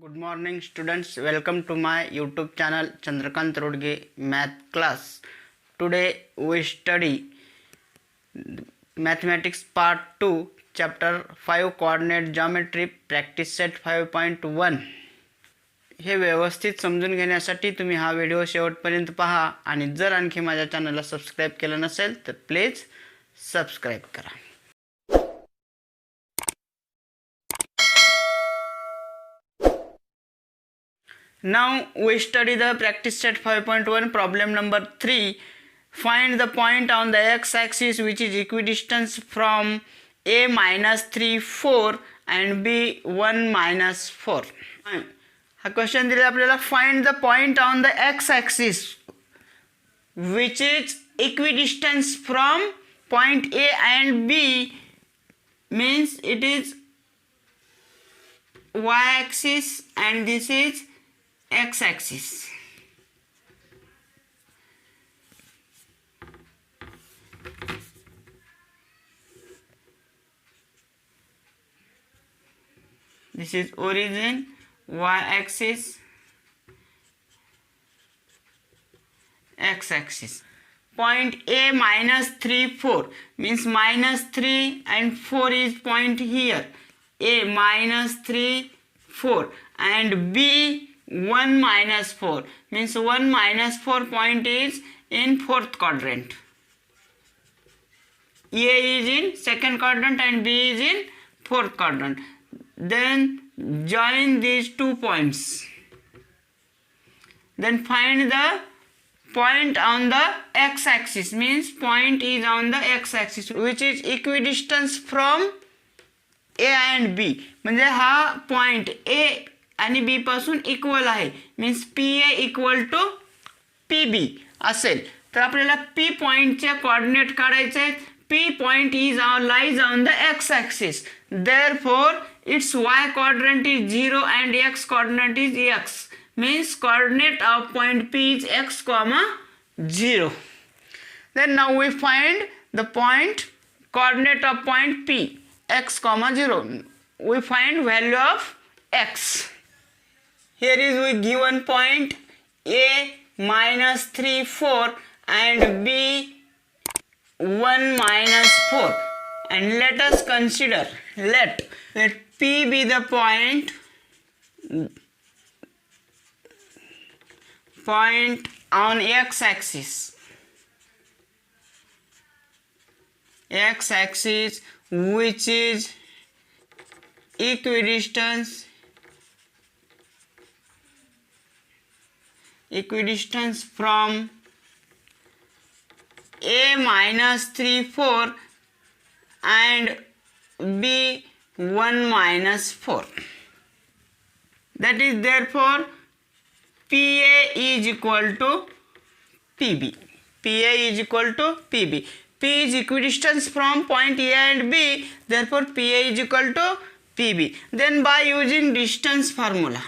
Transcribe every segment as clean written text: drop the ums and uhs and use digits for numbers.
Good morning students, welcome to my YouTube channel Chandrakant Rodge Math Class. Today we study Mathematics Part 2 Chapter 5 Coordinate Geometry Practice Set 5.1. हे व्यवस्थित समजून घेण्यासाठी तुम्ही हा video शेवटपर्यंत पहा आणि जर आणखी माझ्या चॅनलला सबस्क्राइब केलं नसेल तर प्लीज सबस्क्राइब करा. Now we study the practice set 5.1 problem number 3. Find the point on the x-axis which is equidistant from a minus 3 4 and b 1 minus 4. हा क्वेश्चन दिला आपल्याला. Find the point on the x-axis which is equidistant from point A and B, means it is y-axis and this is x-axis. This is origin, y-axis, x-axis. Point A minus 3 4 means minus 3 and 4 is point here. A minus 3 4 and B 1 minus 4 means 1 minus 4 point is in fourth quadrant. A is in second quadrant and B is in fourth quadrant. Then join these 2 points. Then find the point on the x-axis, means point is on the x-axis which is equidistant from A and B. म्हणजे हा point A आणि B पासून equal आहे, means PA equal to PB असेल. तर आपल्याला P पॉइंटचे coordinate काढायचे आहेत. P point lies on the x-axis. Therefore, its y coordinate is 0 and x coordinate is x. Means coordinate of point P is x, 0. Then now we find the point coordinate of point P, x, 0. We find value of x. Here is we given point A minus 3 4 and B 1 minus 4, and let us consider, let P be the point on x-axis which is equidistant from A minus 3 4 and B 1 minus 4. That is, therefore PA is equal to PB. PA is equal to PB. P is equidistant from point A and B, therefore PA is equal to PB. Then by using distance formula,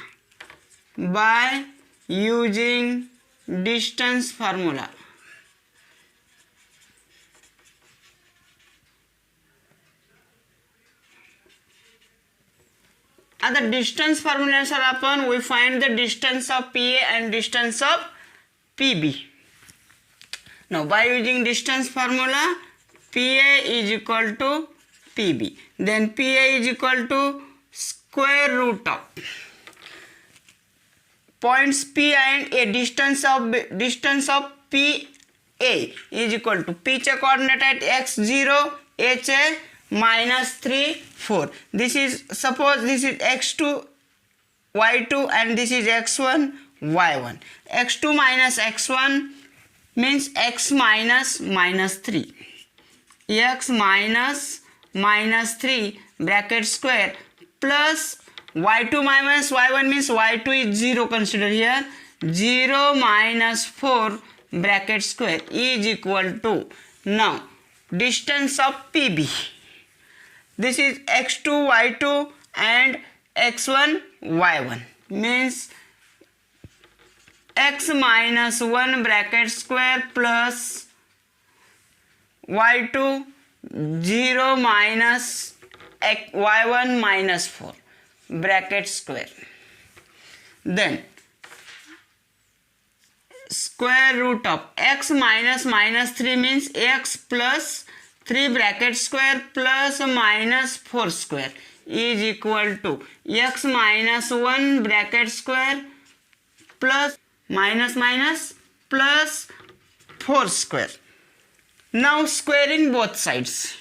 other distance formulas are upon, we find the distance of PA and distance of PB. Now by using distance formula, PA is equal to PB. Then PA is equal to square root of points P and A, distance of PA is equal to P चे coordinate at x0, A चे minus 3 4. This is, suppose this is x2 y2 and this is x1 y1. x2 minus x1 means x minus minus 3. X minus minus 3 bracket square plus y2 minus y1 means y2 is 0, consider here, 0 minus 4 bracket square is equal to, now distance of PB. This is x2 y2 and x1 y1, means x minus 1 bracket square plus y2 0 minus y1 minus 4 bracket square. then square root of x minus minus 3 means x plus 3 bracket square plus minus 4 square is equal to x minus 1 bracket square plus minus minus plus 4 square. Now squaring both sides.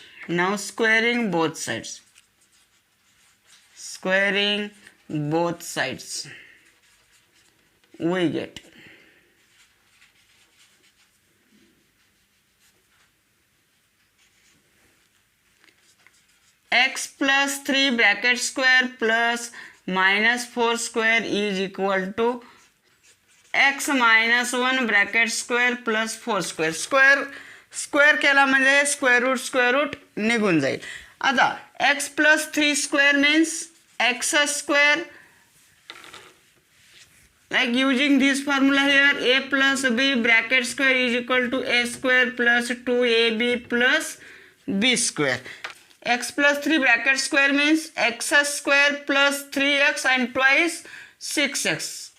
Squaring both sides, we get x plus 3 bracket square plus minus 4 square is equal to x minus 1 bracket square plus 4 square. Square केला म्हणजे square root निघून जाईल. आता x plus 3 square means x square, like using this formula here, a plus b bracket square is equal to a square plus 2ab plus b square. X plus 3 bracket square means x square plus 3x and twice 6x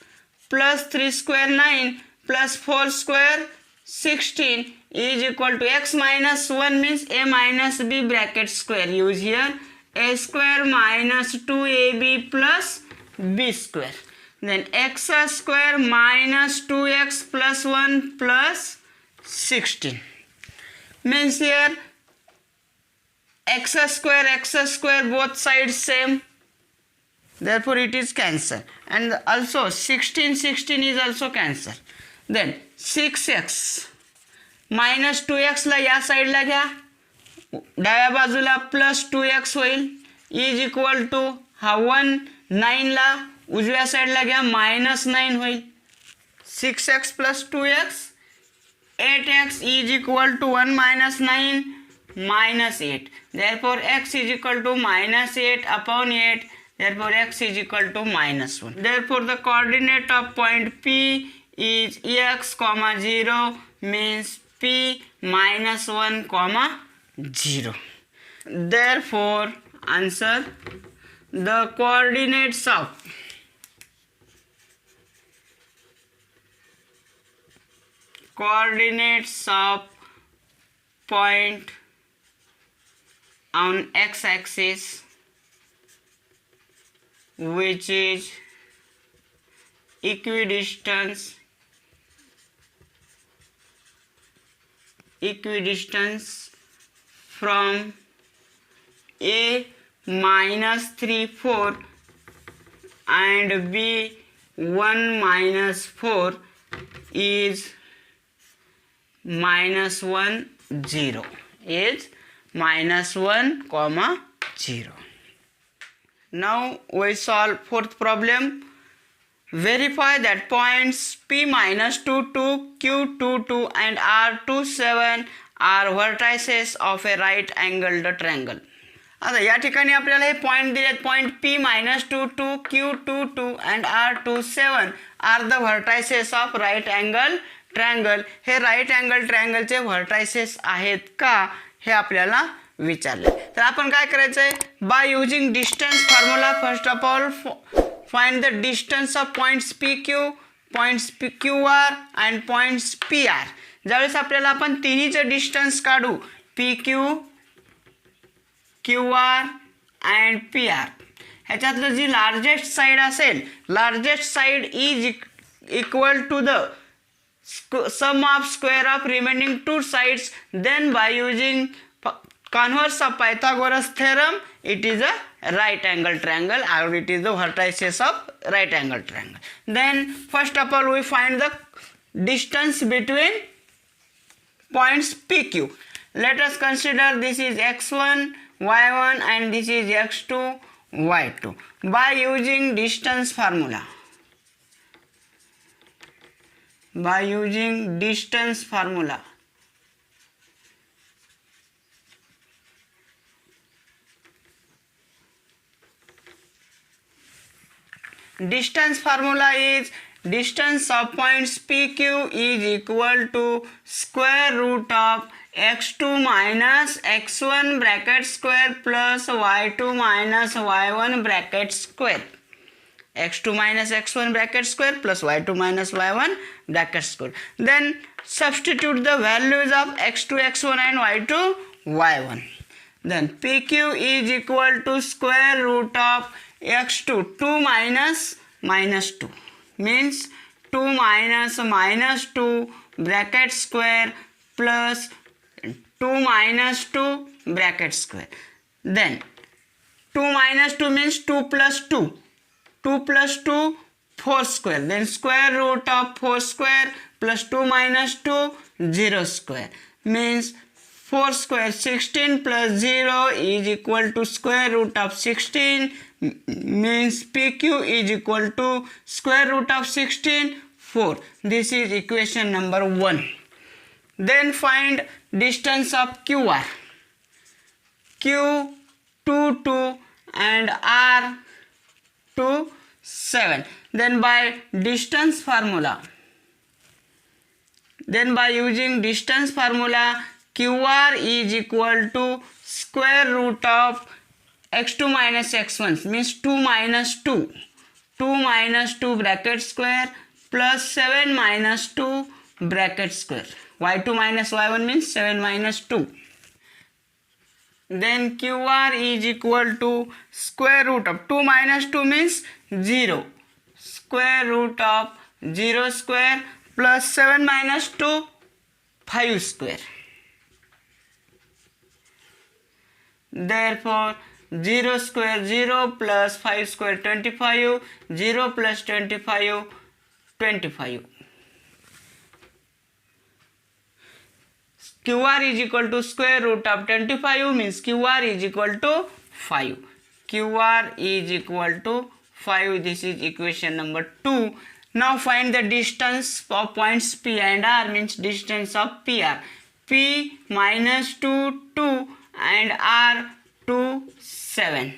plus 3 square 9 plus 4 square 16 is equal to x minus 1 means a minus b bracket square. Use here a square minus 2ab plus b square. Then x square minus 2x plus 1 plus 16 means here x square both sides same, therefore it is cancel, and also 16 is also cancel. Then 6x minus 2x ला या साईडला घ्या, डाव्या बाजूला plus 2x होईल is equal to हा 1 9 ला उजव्या साईडला घ्या मायनस 9 होईल. 6x plus 2x 8x is equal to 1 minus 9 minus 8. Therefore x is equal to minus 8 upon 8. Therefore x is equal to minus 1. Therefore the coordinate of point P is x comma 0 means P minus 1 comma 0. Therefore answer, the coordinates of point on x-axis which is equidistance from a minus 3 4 and b 1 minus 4 is minus 1 0 is minus 1 comma 0. Now we solve fourth problem. Verify that points P minus 2 2, Q 2 2 and R 2 7 are vertices of a right angled triangle. आता या ठिकाणी आपल्याला हे point दिलेत, point P minus 2 2, Q 2 2 and R 2 7 are the vertices of right angle triangle. हे right angle ट्रायंगलचे vertices आहेत का हे आपल्याला विचारले. तर आपण काय करायचं आहे, by using distance formula first of all find the distance of points PQ, points QR and points PR. ज्यावेळेस आपल्याला आपण तिन्हीचे डिस्टन्स काढू PQ, QR अँड PR, ह्याच्यातलं जी लार्जेस्ट साईड असेल, largest side is equal to the sum of square of remaining two sides. Then by using converse of Pythagoras theorem, it is a right angle triangle or it is the vertices of right angle triangle. Then first of all we find the distance between points PQ. Let us consider this is x1 y1 and this is x2 y2. By using distance formula, distance formula is distance of points PQ is equal to square root of x2 minus x1 bracket square plus y2 minus y1 bracket square. x2 minus x1 bracket square plus y2 minus y1 bracket square. Then substitute the values of x2 x1 and y2 y1. Then pq is equal to square root of x2 2 minus minus 2 means 2 minus minus 2 bracket square plus 2 minus 2 bracket square. Then 2 minus 2 means 2 plus 2. 2 plus 2 4 square. Then square root of 4 square plus 2 minus 2 0 square means 4 square 16 plus 0 is equal to square root of 16 means PQ is equal to square root of 16 4. This is equation number 1. Then find distance of QR. Q 2 2 and R 2 7. Then by distance formula. Then by using distance formula, QR is equal to square root of x2 minus x1 means 2 minus 2. 2 minus 2 bracket square plus 7 minus 2 bracket square. y2 minus y1 means 7 minus 2. Then QR is equal to square root of 2 minus 2 means 0. Square root of 0 square plus 7 minus 2 5 square. Therefore 0 square 0 plus 5 square 25, 0 plus 25 25. QR is equal to square root of 25 means QR is equal to 5. QR is equal to 5. This is equation number 2. Now find the distance of points P and R means distance of PR. P minus 2 2 and R 2 7.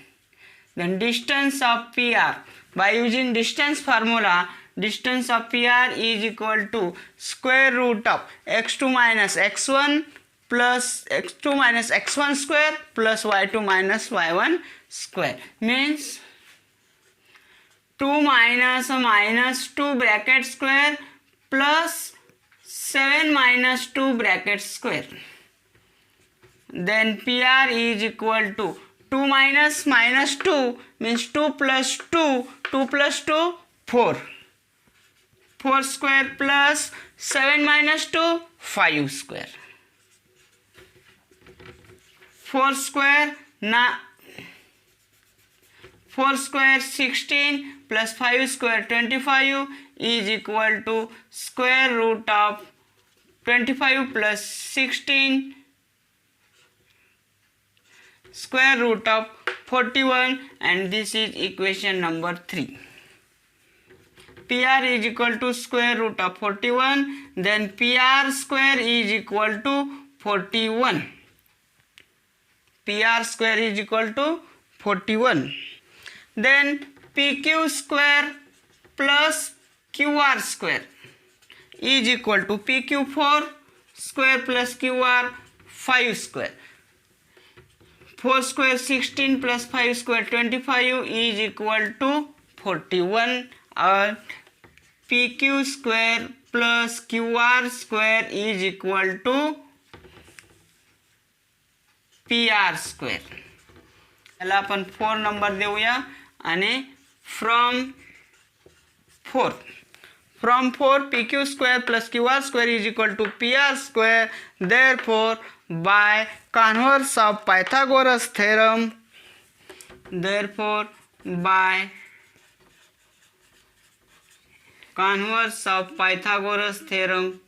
Then distance of PR by using distance formula. Distance of PR is equal to square root of x2 minus x1 plus x2 minus x1 square plus y2 minus y1 square means 2 minus minus 2 bracket square plus 7 minus 2 bracket square. Then PR is equal to 2 minus minus 2 means 2 plus 2, 2 plus 2 4. 4 square plus 7 minus 2 5 square. 4 square 16 plus 5 square 25 is equal to square root of 25 plus 16 square root of 41, and this is equation number 3. PR is equal to square root of 41, then PR square is equal to 41. PR square is equal to 41. Then PQ square plus QR square is equal to PQ4 square plus QR 5 square. 4 square 16 plus 5 square 25 is equal to 41, or PQ square plus QR square is equal to PR square. याला आपण 4 number देऊया आणि from 4 PQ square plus QR square is equal to PR square. Therefore by converse of Pythagoras theorem, converse of Pythagoras theorem,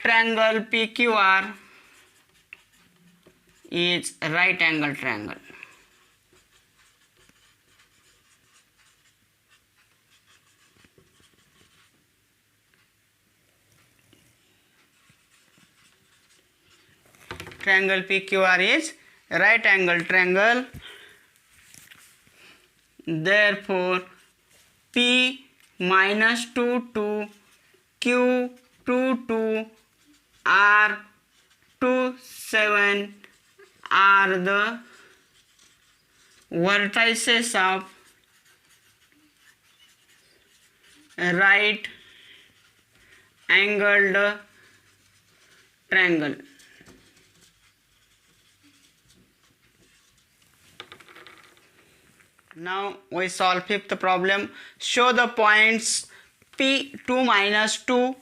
triangle PQR is right angle triangle. Triangle PQR is right angle triangle. Therefore P minus 2 to Q 2, 2, R, 2, 7 are the vertices of right angled triangle. Now we solve fifth problem. Show the points P2 minus 2,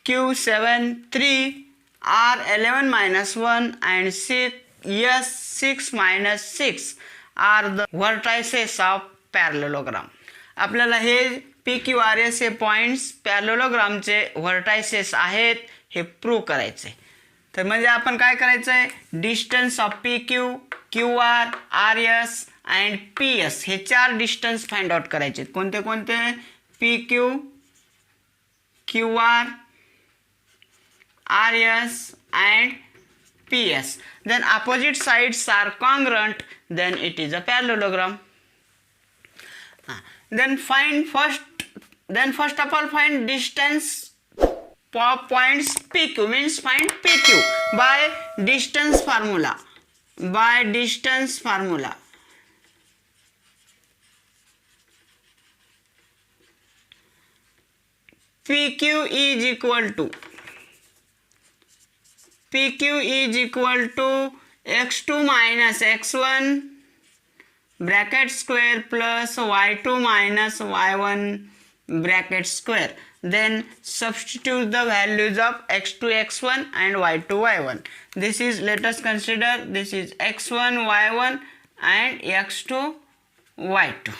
Q7 3, R11 minus 1 and S6 minus 6 are the vertices of parallelogram. आपल्याला हे PQRS हे points पॅरलोग्रामचे vertices आहेत हे prove करायचे. तर म्हणजे आपण काय करायचं आहे, distance of PQ, QR, RS and PS हे 4 डिस्टन्स फाइंड आउट करायचे. कोणते कोणते? PQ, QR, RS and PS. Then opposite sides are congruent, then it is a parallelogram. Then first of all find distance of points PQ, means find PQ by distance formula. PQ is equal to x2 minus x1 bracket square plus y2 minus y1 bracket square. Then substitute the values of x2 x1 and y2 y1. This is, let us consider, this is x1 y1 and x2 y2.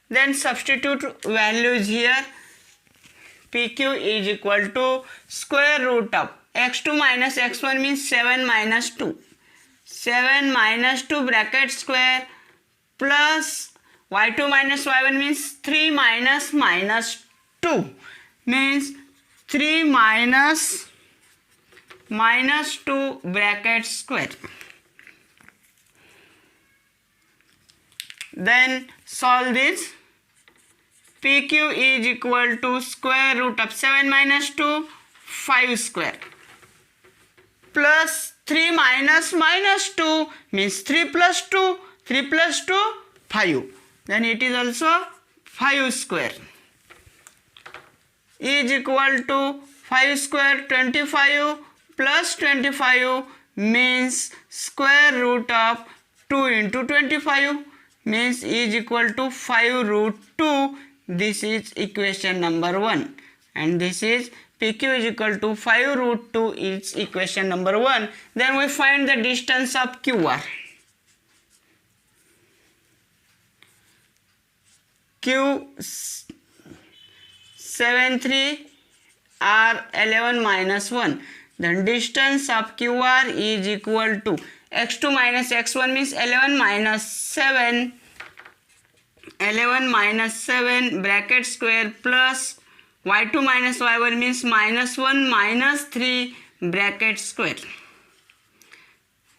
Then substitute values here. PQ is equal to square root of x2 minus x1 means 7 minus 2. 7 minus 2 bracket square plus y2 minus y1 means 3 minus 2 means 3 minus 2 bracket square. Then solve this. PQ is equal to square root of 7 minus 2, 5 square plus 3 minus 2 means 3 plus 2, 3 plus 2, 5. Then it is also 5 square is equal to 5 square 25 plus 25 means square root of 2 into 25 means is equal to 5 root 2. This is equation number 1 and this is PQ is equal to 5 root 2 is equation number 1. Then we find the distance of QR. Q73 R11 minus 1. Then distance of QR is equal to x2 minus x1 means 11 minus 7 bracket square plus y2 minus y1 means minus 1 minus 3 bracket square.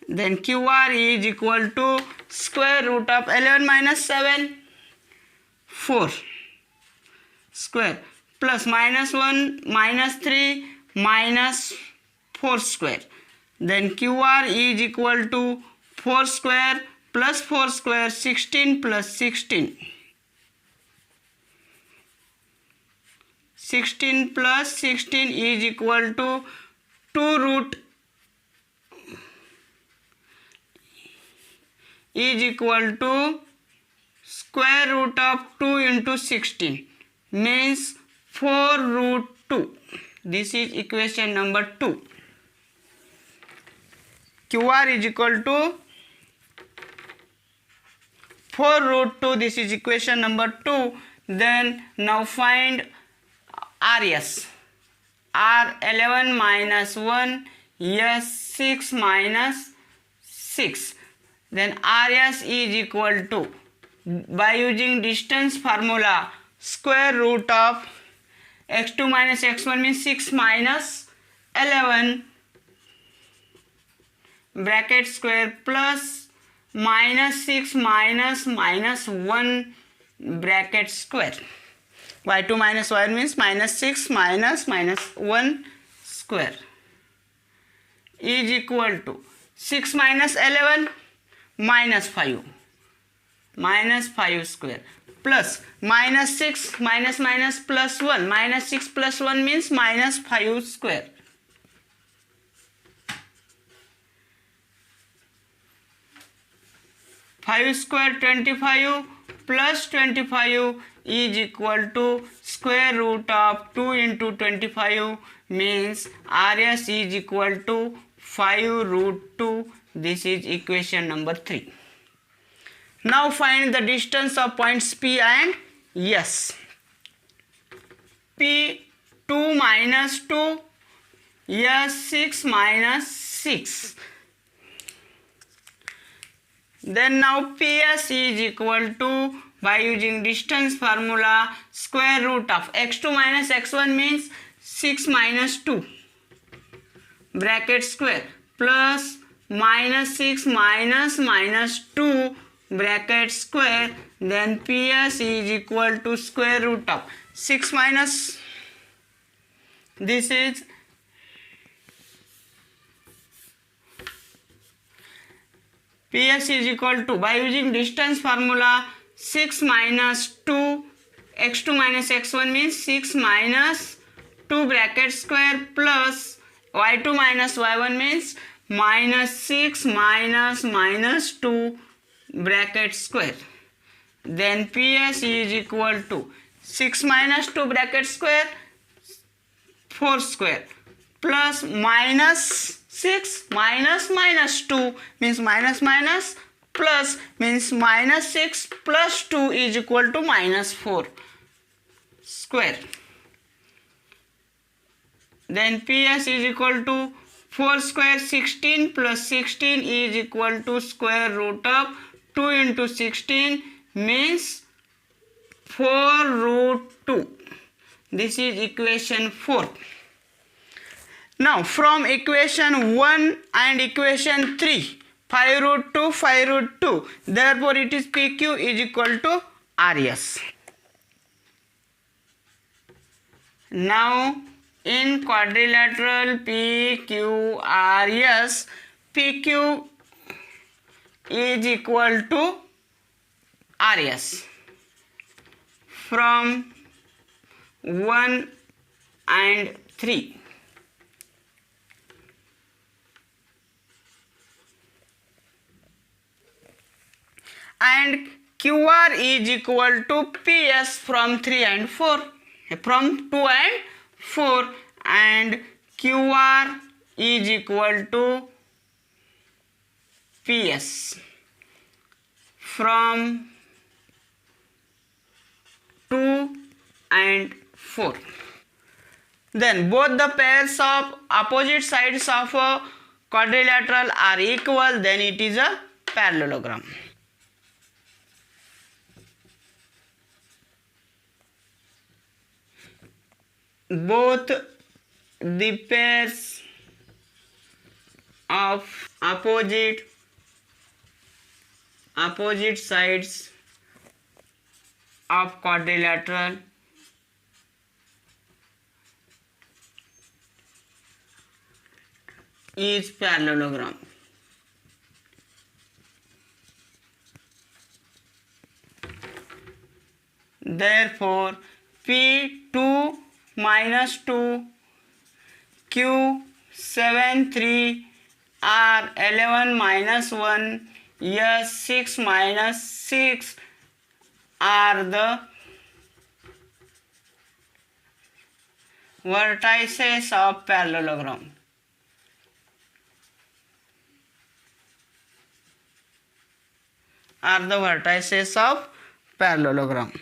Then QR is equal to square root of 11 minus 7 4 square plus minus 1 minus 3 minus 4 square. Then QR is equal to 4 square plus 4 square 16 plus 16. 16 plus 16 is equal to 2 root is equal to square root of 2 into 16 means 4 root 2. This is equation number 2. QR is equal to 4 root 2. This is equation number 2. Then now find RS. R11 minus 1, S6 minus 6. Then RS is equal to, by using distance formula, square root of x2 minus x1 means 6 minus 11 bracket square plus minus 6 minus 1 bracket square. y2 minus y1 means minus 6 minus minus 1 square is equal to 6 minus 11 minus 5 square plus minus 6 minus minus plus 1 minus 6 plus 1 means minus 5 square. Five square 25 plus 25 is equal to square root of 2 into 25 means RS is equal to 5 root 2. This is equation number 3. Now find the distance of points P and S. P 2 minus 2, S 6 minus 6. Then now PS is equal to, by using distance formula, square root of x2 minus x1 means 6 minus 2 bracket square plus minus 6 minus minus 2 bracket square. Then PS is equal to square root of 6 minus, this is PS is equal to, by using distance formula, 6 minus 2 x2 minus x1 means 6 minus 2 bracket square plus y2 minus y1 means minus 6 minus minus 2 bracket square. Then PS is equal to 6 minus 2 bracket square 4 square plus minus 6 minus minus 2 means minus minus plus means minus 6 plus 2 is equal to minus 4 square. Then PS is equal to 4 square 16 plus 16 is equal to square root of 2 into 16 means 4 root 2. This is equation 4. Now from equation 1 and equation 3, 5 root 2, 5 root 2, therefore it is PQ is equal to RS. Now in quadrilateral PQRS, PQ is equal to RS from 1 and 3. And QR is equal to PS from 3 and 4, from 2 and 4, and QR is equal to PS from 2 and 4. Then both the pairs of opposite sides of a quadrilateral are equal, then it is a parallelogram. Both the pairs of opposite sides of quadrilateral is parallelogram. Therefore P2 minus 2, Q7 3, R11 minus 1, S6 minus 6 are the vertices of parallelogram. Are the vertices of parallelogram.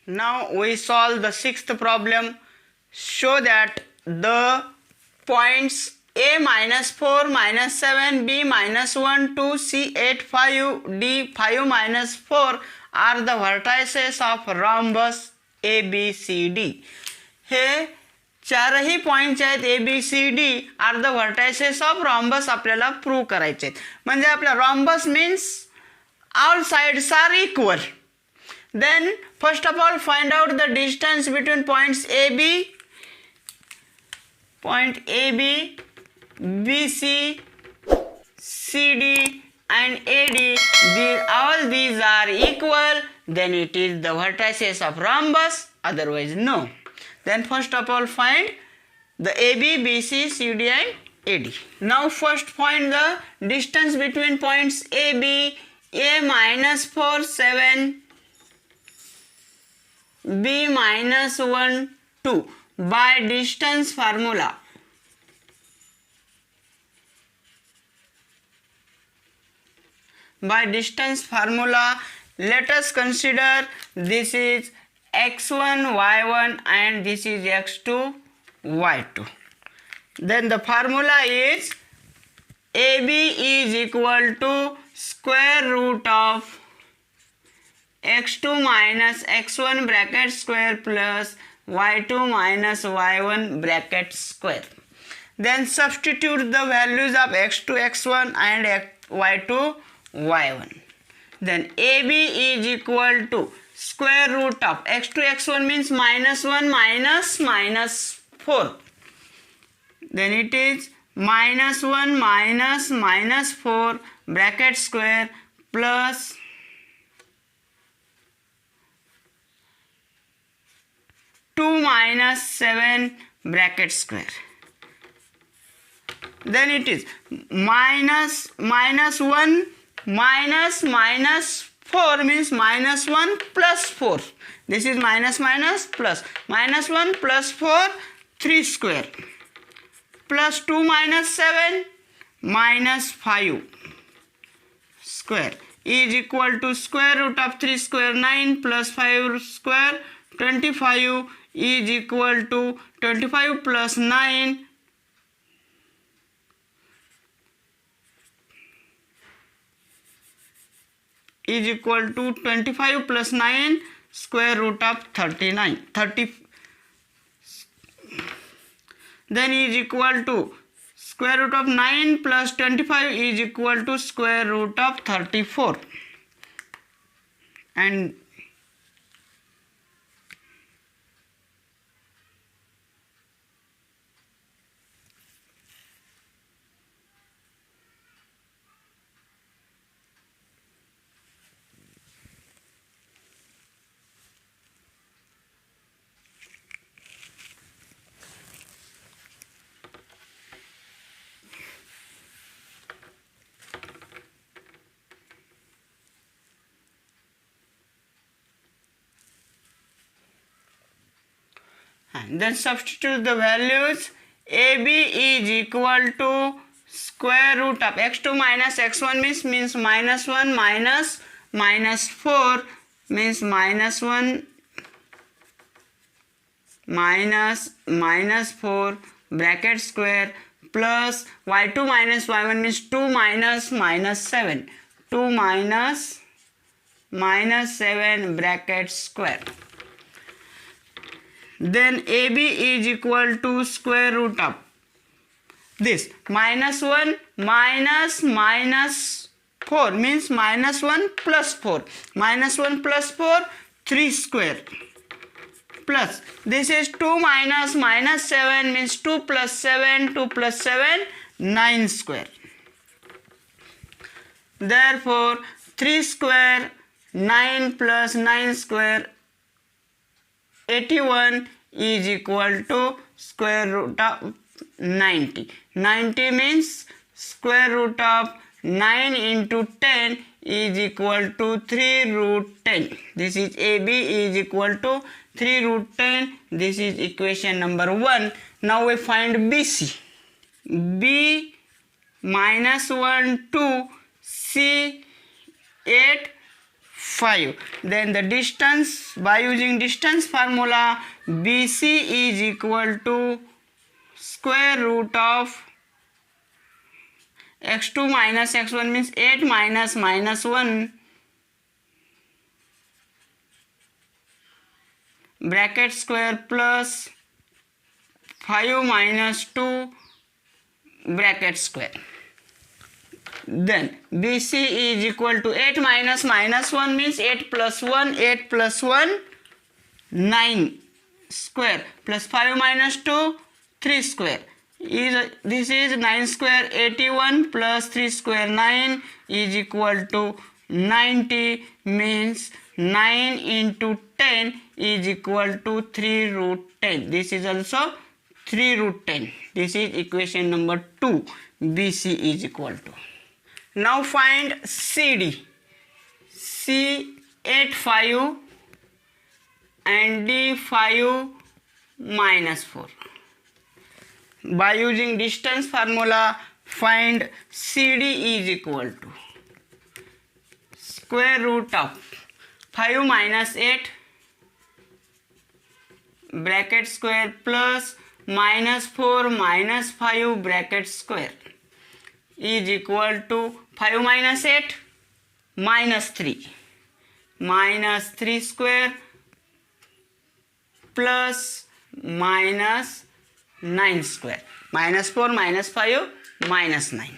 Now we solve the sixth problem. Show that the points A minus 4 minus 7, B minus 1, 2, C 8, 5, D 5 minus 4 are the vertices of rhombus ABCD. हे चारही points आहेत ABCD are the vertices of rhombus आपल्याला prove करायचे आहेत. म्हणजे आपला rhombus means all sides are equal. Then first of all find out the distance between points AB, BC, CD and AD. All these are equal, then it is the vertices of rhombus, otherwise no. Then first of all find the AB, BC, CD and AD. Now first find the distance between points AB, A minus 4, 7, B minus 1, 2 by distance formula. By distance formula, let us consider this is x1, y1 and this is x2, y2. Then the formula is AB is equal to square root of x2 minus x1 bracket square plus y2 minus y1 bracket square. Then substitute the values of x2, x1 and y2, y1. Then AB is equal to square root of x2, x1 means minus 1 minus 4. Then it is minus 1 minus 4 bracket square plus 2 minus 7 bracket square. Then it is minus 1 minus 4 means minus 1 plus 4. This is minus plus. Minus 1 plus 4, 3 square. Plus 2 minus 7 minus 5 square is equal to square root of 3 square 9 plus 5 square 25 is equal to 25 plus 9 is equal to 25 plus 9 square root of 39. Then is equal to square root of 9 plus 25 is equal to square root of 34. And then substitute the values. AB is equal to square root of x2 minus x1 means minus 1 minus 4 means minus 1 minus 4 bracket square plus y2 minus y1 means 2 minus 7. 2 minus 7 bracket square. Then AB is equal to square root of this minus 1 minus 4 means minus 1 plus 4. Minus 1 plus 4, 3 square plus this is 2 minus 7 means 2 plus 7, 9 square. Therefore 3 square 9 plus 9 square 81 is equal to square root of 90. 90 means square root of 9 into 10 is equal to 3 root 10. This is AB is equal to 3 root 10. This is equation number 1. Now we find BC. B minus 1, 2, C 8, 5. Then the distance, by using distance formula, BC is equal to square root of x2 minus x1 means 8 minus 1 bracket square plus 5 minus 2 bracket square. then BC is equal to 8 minus minus 1 means 8 plus 1, 8 plus 1 9 square plus 5 minus 2 3 square is this is 9 square 81 plus 3 square 9 is equal to 90 means 9 into 10 is equal to 3 root 10. This is also 3 root 10. This is equation number 2. BC is equal to. Now find CD. C 8 5 and D 5 minus 4. By using distance formula, find CD is equal to square root of 5 minus 8 bracket square plus minus 4 minus 5 bracket square is equal to 5 minus 8 minus 3 square plus minus 9 square minus 4 minus 5 minus 9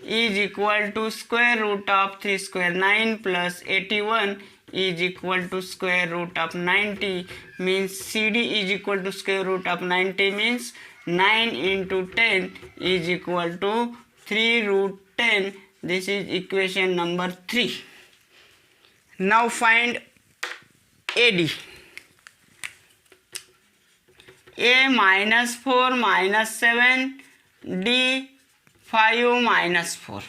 is equal to square root of 3 square 9 plus 81 is equal to square root of 90 means CD is equal to square root of 90 means 9 into 10 is equal to 3 root 10. This is equation number 3. Now find AD. A minus 4 minus 7 D 5 minus 4.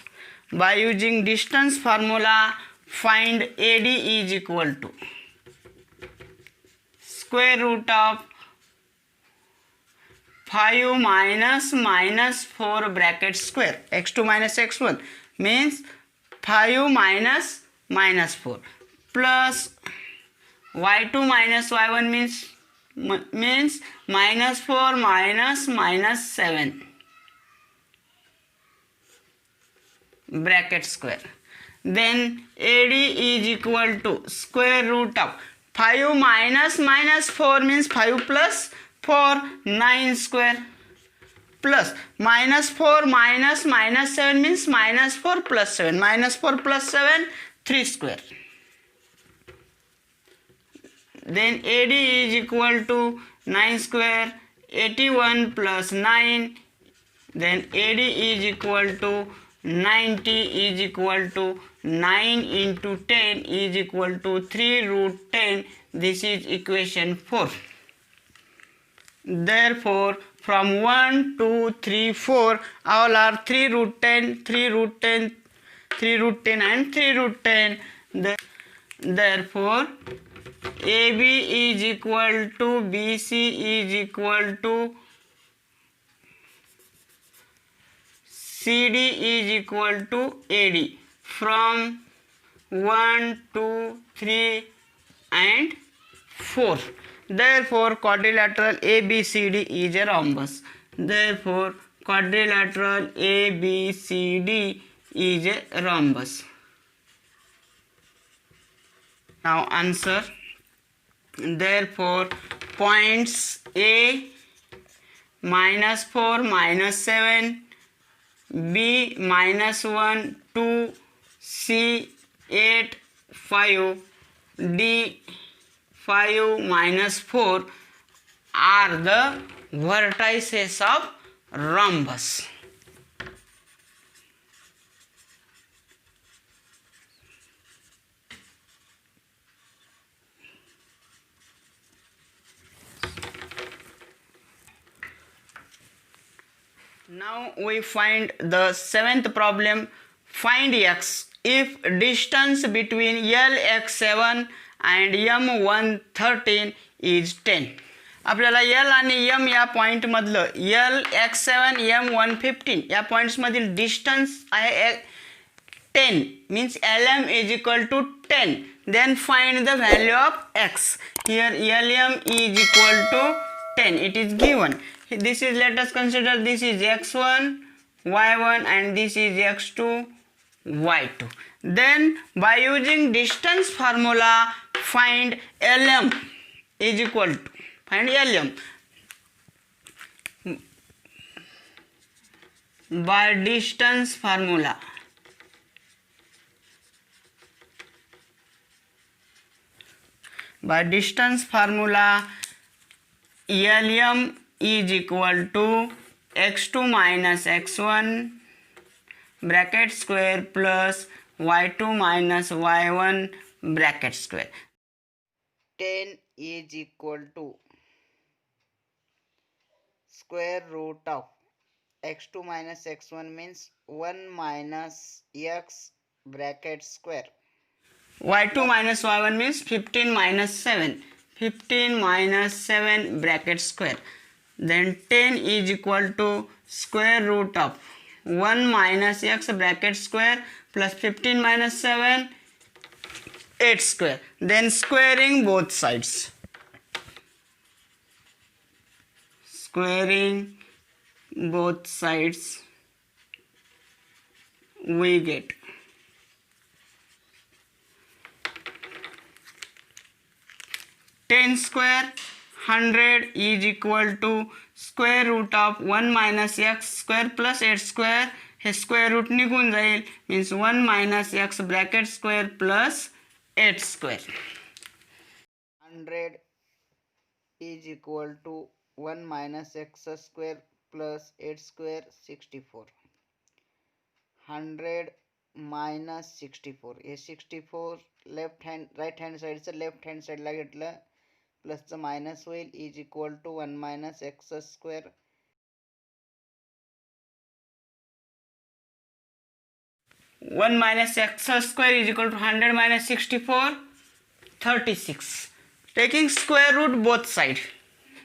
By using distance formula, find AD is equal to square root of 5 minus minus 4 bracket square x2 minus x1 means 5 minus minus 4 plus y2 minus y1 means minus 4 minus minus 7 bracket square. Then AD is equal to square root of 5 minus minus 4 means 5 plus 4 9 square plus minus 4 minus minus 7 means minus 4 plus 7 minus 4 plus 7 3 square. Then AD is equal to 9 square 81 plus 9. Then AD is equal to 90 is equal to 9 into 10 is equal to 3 root 10. This is equation 4. Therefore, from 1, 2, 3, 4 all are 3 root 10, 3 root 10, 3 root 10 and 3 root 10. Therefore, AB is equal to BC is equal to CD is equal to AD from 1, 2, 3 and 4. Therefore, quadrilateral ABCD is a rhombus. Therefore, quadrilateral ABCD is a rhombus. Now answer. Therefore, points A minus 4 minus 7, B minus 1, 2, C 8, 5, D 5 minus 4 are the vertices of rhombus. Now we find the 7th problem. Find x if distance between LX7 and M113 is 10. आपल्याला L आणि M या point मधलं LX7 M115 या points मधील distance आहे 10 means LM is equal to 10. Then find the value of x. Here LM is equal to 10. It is given. This is, let us consider, this is x1, y1 and this is x2, y2. Then by using distance formula, find LM is equal to, find LM. By distance formula, by distance formula LM is equal to x2 minus x1 bracket square plus y2 minus y1 bracket square. 10 is equal to square root of x2 minus x1 means 1 minus x bracket square. y2 minus y1 means 15 minus 7. 15 minus 7 bracket square. Then 10 is equal to square root of 1 minus x bracket square plus 15 minus 7, 8 square. Then squaring both sides. Squaring both sides, we get 10 square 100 is equal to square root of 1 minus x square plus 8 square. Hey square root निघून जाईल means 1 minus x bracket square plus 8 square. 100 is equal to 1 minus x square plus 8 square 64. 100 minus 64 हे 64 left hand right hand साईडचं left hand साईडला घेतलं प्लसचं minus होईल is equal to 1 minus x square. 1 minus x square is equal to 100 minus 64, 36. Taking square root both sides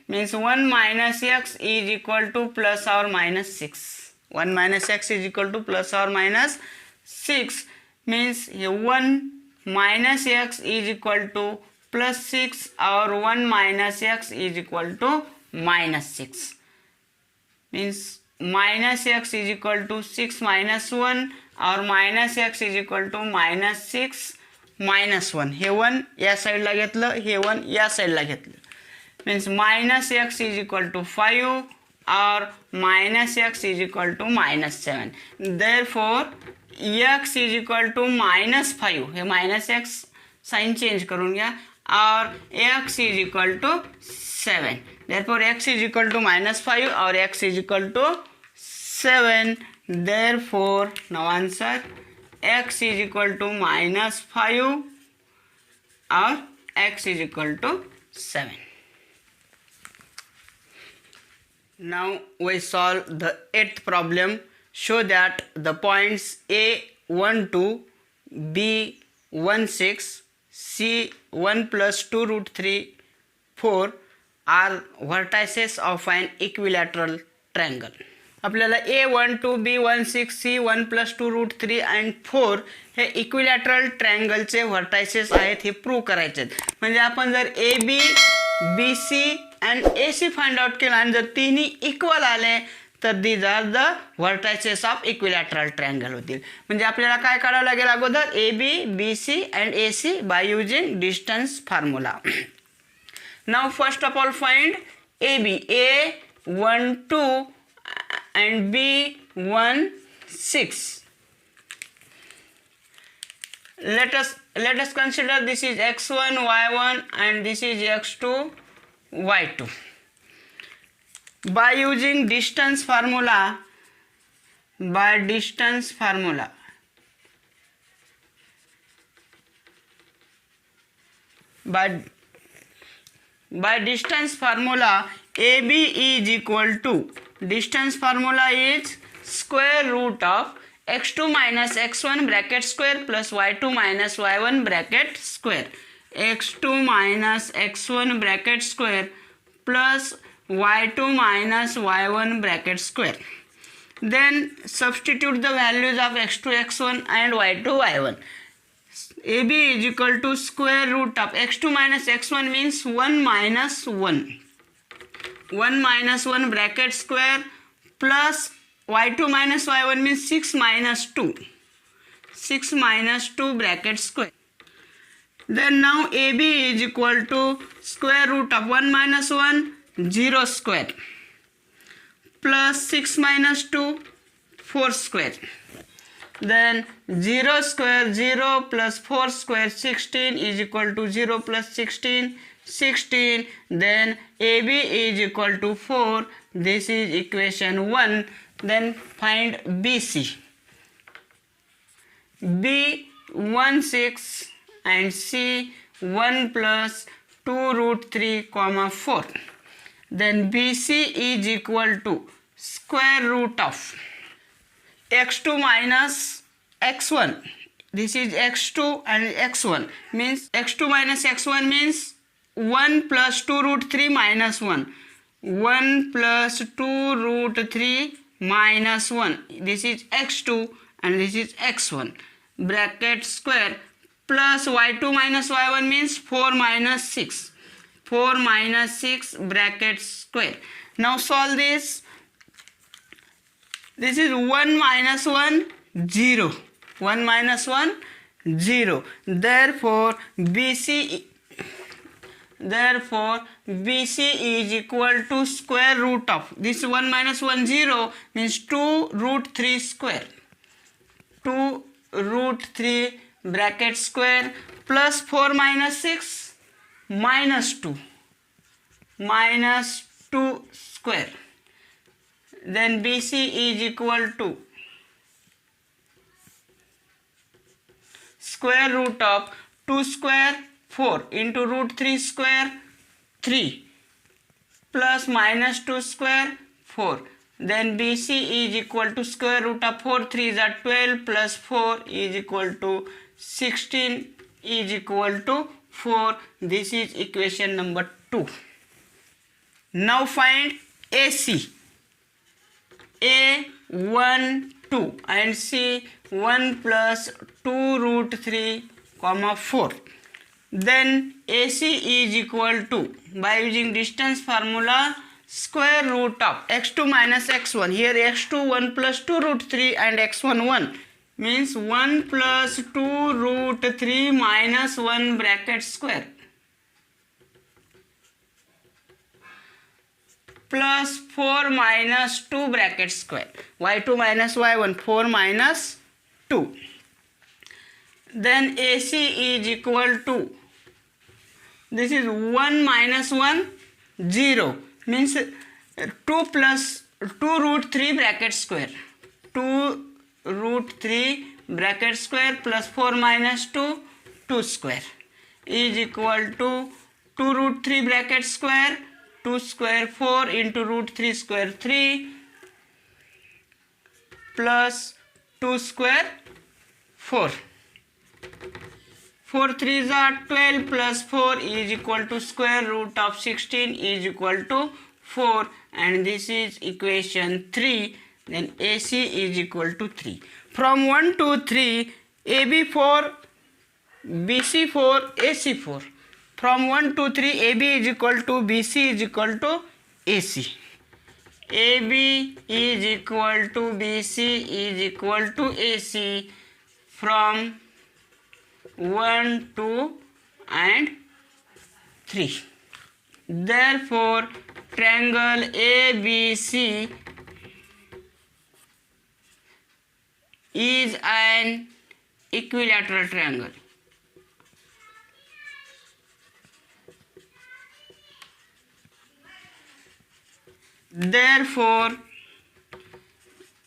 means 1 minus x is equal to plus or minus 6. 1 minus x is equal to plus or minus 6 means 1 minus x is equal to plus 6 or 1 minus x is equal to minus 6 means minus x is equal to 6 minus 1 or minus x is equal to minus 6 minus 1. हे 1 या साईडला घेतलं, हे 1 या साईडला घेतलं means minus x is equal to 5 or minus x is equal to minus 7. Therefore x is equal to minus 5. हे minus x sign change करून घ्या और x is equal to 7. Therefore x is equal to minus 5 or x is equal to 7. Therefore now answer x is equal to minus 5 or x is equal to 7. Now we solve the 8th problem. Show that the points A12, B16, C1 plus 2 root 3, 4 are vertices of an equilateral triangle. आपल्याला A12, B16, C1 plus 2 root 3 and 4 हे equilateral ट्रायंगलचे vertices आहेत हे prove करायचे आहेत. म्हणजे आपण जर AB, BC and AC find out केला आणि जर तिन्ही इक्वल आले तर these are the vertices of equilateral triangle होतील. म्हणजे आपल्याला काय काढावं लागेल अगोदर AB, BC and AC by using distance formula. Now first of all find AB, A12 and B16. Let us consider this is x1, y1 and this is x2, y2. By using distance formula, by distance formula AB is equal to, distance formula is square root of x2 minus x1 bracket square plus y2 minus y1 bracket square. x2 minus x1 bracket square plus y2 minus y1 bracket square. Then substitute the values of x2 x1 and y2 y1. AB is equal to square root of x2 minus x1 means 1 minus 1. 1 minus 1 bracket square plus y2 minus y1 means 6 minus 2. 6 minus 2 bracket square. Then now AB is equal to square root of 1 minus 1, 0 square plus 6 minus 2, 4 square. then 0 square 0 plus 4 square 16 is equal to 0 plus 16, then AB is equal to 4. This is equation 1. Then find BC. B 1 6 and C 1 plus 2 root 3 comma 4. Then BC is equal to square root of x2 minus x1. This is x2 and x1, means x2 minus x1 means 1 plus 2 root 3 minus 1. 1 plus 2 root 3 minus 1. This is x2 and this is x1. Bracket square plus y2 minus y1 means 4 minus 6. 4 minus 6 bracket square. Now solve this. This is 1 minus 1, 0. 1 minus 1, 0. Therefore, BC is equal to square root of this 1 minus 1, 0 means 2 root 3 square. 2 root 3 bracket square plus 4 minus 6 minus 2 square. Then BC is equal to square root of 2 square 4 into root 3 square 3 plus minus 2 square 4. Then BC is equal to square root of 4 3s are 12 plus 4 is equal to 16 is equal to 4. This is equation number 2. Now find AC. A 1 2 and C 1 plus 2 root 3 comma 4. Then AC is equal to, by using distance formula, square root of x2 minus x1. Here x2 1 plus 2 root 3 and x1 1 means 1 plus 2 root 3 minus 1 bracket square plus 4 minus 2 bracket square. y2 minus y1, 4 minus 2. Then AC is equal to, this is 1 minus 1, 0 means 2 plus 2 root 3 bracket square. 2 root 3 bracket square plus 4 minus 2, 2 square is equal to 2 root 3 bracket square, 2 square 4 into root 3 square 3 plus 2 square 4. 4 3s are 12 plus 4 is equal to square root of 16 is equal to 4, and this is equation 3. Then AC is equal to 3. From 1 to 3, AB 4, BC 4, AC 4. From 1 to 3, AB is equal to BC is equal to AC. AB is equal to BC is equal to AC from 1, 2 and 3. Therefore, triangle ABC is an equilateral triangle. Therefore,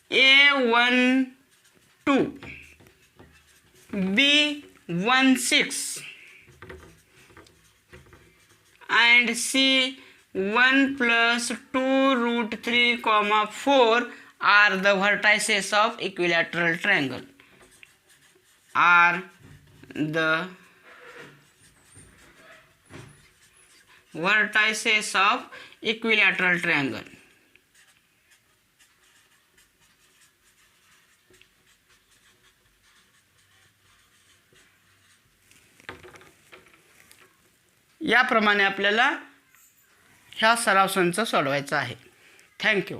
A1 2, B1 6 and C 1 plus 2 root 3 comma 4 are the vertices of equilateral triangle. Are the vertices of equilateral triangle. याप्रमाणे आपल्याला ह्या सराव संच सोडवायचा आहे. Thank you.